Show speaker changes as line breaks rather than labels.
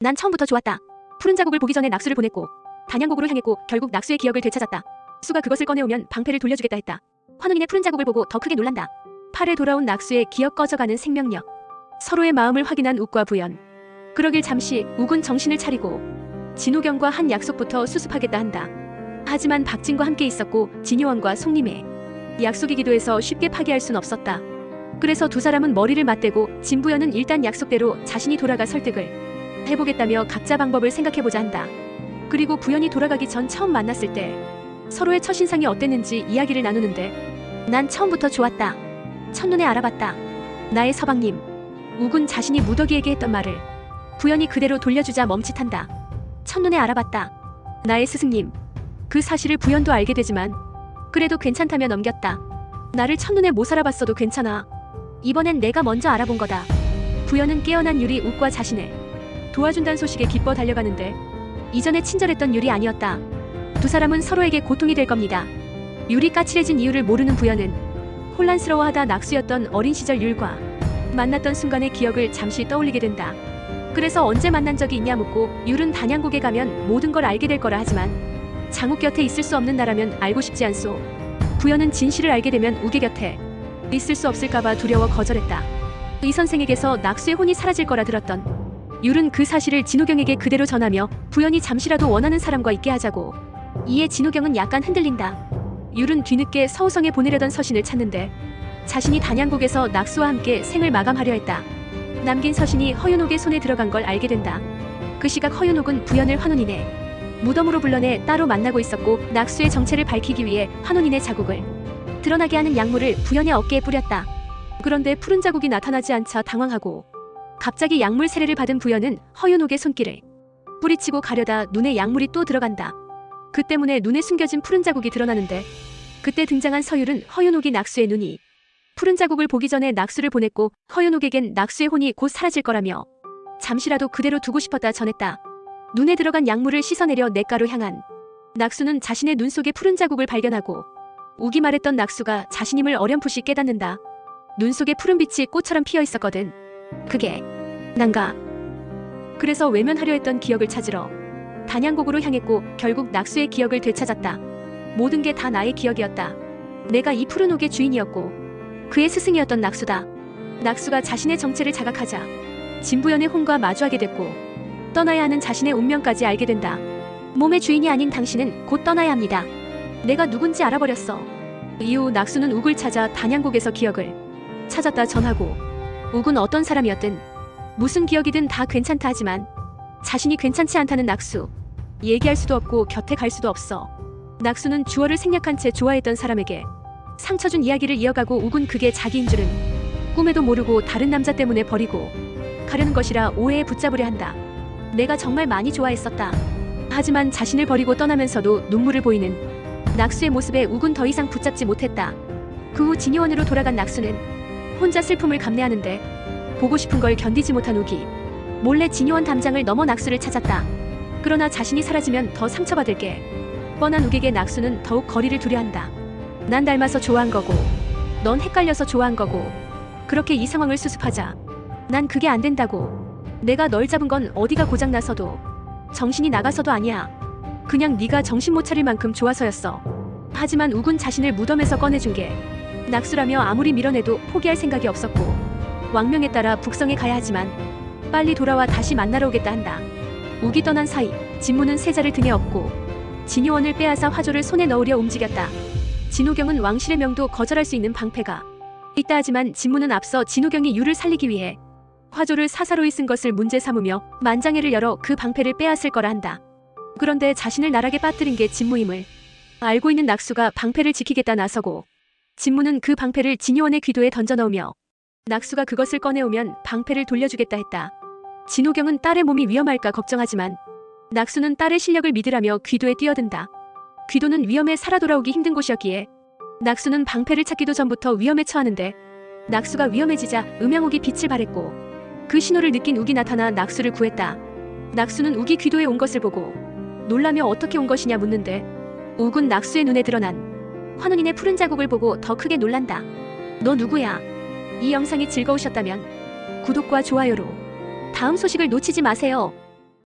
난 처음부터 좋았다. 푸른 자국을 보기 전에 낙수를 보냈고 단양곡으로 향했고 결국 낙수의 기억을 되찾았다. 수가 그것을 꺼내오면 방패를 돌려주겠다 했다. 환웅인의 푸른 자국을 보고 더 크게 놀란다. 팔에 돌아온 낙수의 기억 꺼져가는 생명력. 서로의 마음을 확인한 욱과 부연. 그러길 잠시 욱은 정신을 차리고 진호경과 한 약속부터 수습하겠다 한다. 하지만 박진과 함께 있었고 진효원과 송림의 약속이기도 해서 쉽게 파기할 순 없었다. 그래서 두 사람은 머리를 맞대고 진부연은 일단 약속대로 자신이 돌아가 설득을 해보겠다며 각자 방법을 생각해보자 한다. 그리고 부연이 돌아가기 전 처음 만났을 때 서로의 첫인상이 어땠는지 이야기를 나누는데 난 처음부터 좋았다. 첫눈에 알아봤다. 나의 서방님. 욱은 자신이 무더기에게 했던 말을 부연이 그대로 돌려주자 멈칫한다. 첫눈에 알아봤다. 나의 스승님. 그 사실을 부연도 알게 되지만 그래도 괜찮다며 넘겼다. 나를 첫눈에 못 알아봤어도 괜찮아. 이번엔 내가 먼저 알아본 거다. 부연은 깨어난 유리 욱과 자신을 도와준다는 소식에 기뻐 달려가는데 이전에 친절했던 유리 아니었다. 두 사람은 서로에게 고통이 될 겁니다. 율이 까칠해진 이유를 모르는 부연은 혼란스러워하다 낙수였던 어린 시절 율과 만났던 순간의 기억을 잠시 떠올리게 된다. 그래서 언제 만난 적이 있냐 묻고 율은 단양곡에 가면 모든 걸 알게 될 거라 하지만 장욱 곁에 있을 수 없는 나라면 알고 싶지 않소. 부연은 진실을 알게 되면 욱의 곁에 있을 수 없을까봐 두려워 거절했다. 이 선생에게서 낙수의 혼이 사라질 거라 들었던 율은 그 사실을 진호경에게 그대로 전하며 부연이 잠시라도 원하는 사람과 있게 하자고. 이에 진호경은 약간 흔들린다. 율은 뒤늦게 서우성에 보내려던 서신을 찾는데 자신이 단양곡에서 낙수와 함께 생을 마감하려 했다. 남긴 서신이 허윤옥의 손에 들어간 걸 알게 된다. 그 시각 허윤옥은 부연을 환혼인의 무덤으로 불러내 따로 만나고 있었고 낙수의 정체를 밝히기 위해 환혼인의 자국을 드러나게 하는 약물을 부연의 어깨에 뿌렸다. 그런데 푸른 자국이 나타나지 않자 당황하고 갑자기 약물 세례를 받은 부연은 허윤옥의 손길을 뿌리치고 가려다 눈에 약물이 또 들어간다. 그 때문에 눈에 숨겨진 푸른 자국이 드러나는데 그때 등장한 서율은 허윤옥이 낙수의 눈이 푸른 자국을 보기 전에 낙수를 보냈고 허윤옥에겐 낙수의 혼이 곧 사라질 거라며 잠시라도 그대로 두고 싶었다 전했다. 눈에 들어간 약물을 씻어내려 냇가로 향한 낙수는 자신의 눈 속에 푸른 자국을 발견하고 욱이 말했던 낙수가 자신임을 어렴풋이 깨닫는다. 눈 속에 푸른 빛이 꽃처럼 피어 있었거든. 그게 난가. 그래서 외면하려 했던 기억을 찾으러 단양곡으로 향했고 결국 낙수의 기억을 되찾았다. 모든 게 다 나의 기억이었다. 내가 이 푸른 옥의 주인이었고 그의 스승이었던 낙수다. 낙수가 자신의 정체를 자각하자 진부연의 혼과 마주하게 됐고 떠나야 하는 자신의 운명까지 알게 된다. 몸의 주인이 아닌 당신은 곧 떠나야 합니다. 내가 누군지 알아버렸어. 이후 낙수는 욱을 찾아 단양곡에서 기억을 찾았다 전하고 욱은 어떤 사람이었든 무슨 기억이든 다 괜찮다 하지만 자신이 괜찮지 않다는 낙수. 얘기할 수도 없고 곁에 갈 수도 없어. 낙수는 주어를 생략한 채 좋아했던 사람에게 상처 준 이야기를 이어가고 욱은 그게 자기인 줄은 꿈에도 모르고 다른 남자 때문에 버리고 가려는 것이라 오해에 붙잡으려 한다. 내가 정말 많이 좋아했었다. 하지만 자신을 버리고 떠나면서도 눈물을 보이는 낙수의 모습에 욱은 더 이상 붙잡지 못했다. 그 후 진효원으로 돌아간 낙수는 혼자 슬픔을 감내하는데 보고 싶은 걸 견디지 못한 욱이 몰래 진효원 담장을 넘어 낙수를 찾았다. 그러나 자신이 사라지면 더 상처받을 게 뻔한 욱에게 낙수는 더욱 거리를 두려 한다. 난 닮아서 좋아한 거고 넌 헷갈려서 좋아한 거고 그렇게 이 상황을 수습하자. 난 그게 안 된다고. 내가 널 잡은 건 어디가 고장나서도 정신이 나가서도 아니야. 그냥 네가 정신 못 차릴 만큼 좋아서였어. 하지만 욱은 자신을 무덤에서 꺼내준 게 낙수라며 아무리 밀어내도 포기할 생각이 없었고 왕명에 따라 북성에 가야 하지만 빨리 돌아와 다시 만나러 오겠다 한다. 욱이 떠난 사이 진무는 세자를 등에 업고 진효원을 빼앗아 화조를 손에 넣으려 움직였다. 진호경은 왕실의 명도 거절할 수 있는 방패가 있다 하지만 진무는 앞서 진호경이 율을 살리기 위해 화조를 사사로이 쓴 것을 문제 삼으며 만장회를 열어 그 방패를 빼앗을 거라 한다. 그런데 자신을 나락에 빠뜨린 게 진무임을 알고 있는 낙수가 방패를 지키겠다 나서고 진무는 그 방패를 진효원의 귀도에 던져넣으며 낙수가 그것을 꺼내오면 방패를 돌려주겠다 했다. 진호경은 딸의 몸이 위험할까 걱정하지만 낙수는 딸의 실력을 믿으라며 귀도에 뛰어든다. 귀도는 위험에 살아 돌아오기 힘든 곳이었기에 낙수는 방패를 찾기도 전부터 위험에 처하는데 낙수가 위험해지자 음양옥이 빛을 발했고 그 신호를 느낀 욱이 나타나 낙수를 구했다. 낙수는 욱이 귀도에 온 것을 보고 놀라며 어떻게 온 것이냐 묻는데 욱은 낙수의 눈에 드러난 환혼인의 푸른 자국을 보고 더 크게 놀란다. 너 누구야? 이 영상이 즐거우셨다면 구독과 좋아요로 다음 소식을 놓치지 마세요.